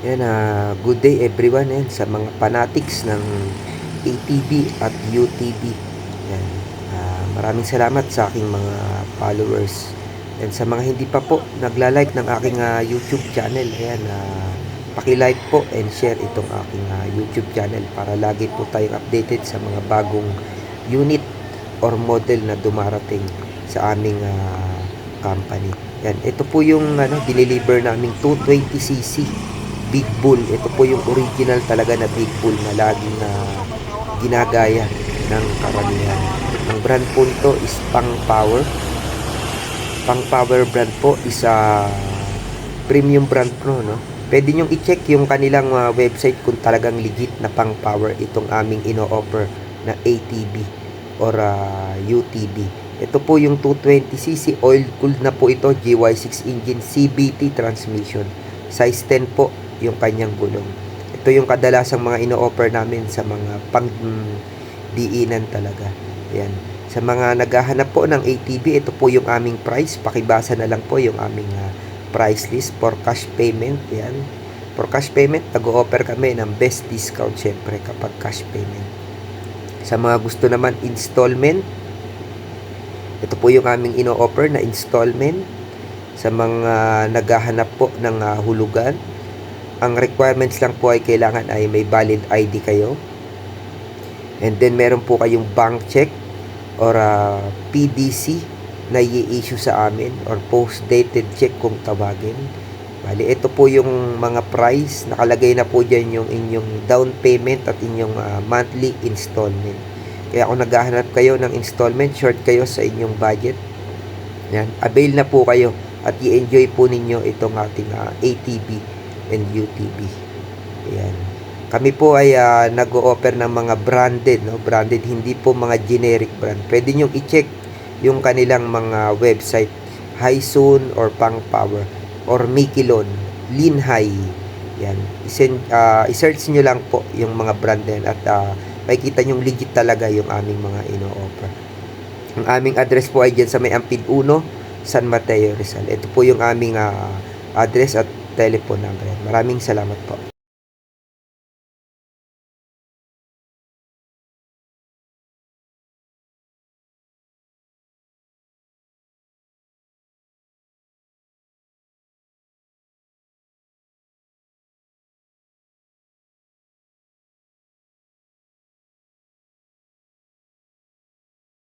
Yan, good day everyone yan, sa mga fanatics ng ATB at UTB. Yan, maraming salamat sa aking mga followers. Yan, sa mga hindi pa po nagla-like ng aking YouTube channel, ayan, paki-like po and share itong aking YouTube channel para lagi po tayong updated sa mga bagong unit or model na dumarating sa aming company. Yan, ito po yung dineliver naming 220cc Big Bull. Ito po yung original talaga na Big Bull na laging ginagaya ng karamihan. Ang brand po nito is Pang Power. Pang Power brand po is premium brand po, no? Pwede nyo i-check yung kanilang website kung talagang legit na Pang Power itong aming ino-offer na ATB or UTB. Ito po yung 220cc oil cooled na po ito, GY6 engine CVT transmission. Size 10 po yung kanyang gulong. Ito yung kadalasang mga ino-offer namin sa mga pang-diinan talaga. Ayan. Sa mga naghahanap po ng ATB, ito po yung aming price. Pakibasa na lang po yung aming price list for cash payment. Ayan. For cash payment, nag-o-offer kami ng best discount syempre kapag cash payment. Sa mga gusto naman installment, ito po yung aming ino-offer na installment. Sa mga naghahanap po ng hulugan, ang requirements lang po ay kailangan ay may valid ID kayo. And then meron po kayong bank check or PDC na i-issue sa amin or post-dated check kung tawagin. Bali, ito po yung mga price. Nakalagay na po dyan yung inyong down payment at inyong monthly installment. Kaya kung naghahanap kayo ng installment, short kayo sa inyong budget, yan, avail na po kayo at i-enjoy po ninyo itong ating ATB and UTB. Ayan. Kami po ay nag-o-offer ng mga branded, no? Branded, hindi po mga generic brand. Pwede nyo i-check yung kanilang mga website, Hysun or Pang Power or Mikilon, Linhai. Yan. I-search nyo lang po yung mga brand din at makikita nyo legit talaga yung aming mga ino-offer. Ang aming address po ay dyan sa may Ampid 1, San Mateo, Rizal. Ito po yung aming address at telephone number. Maraming salamat po.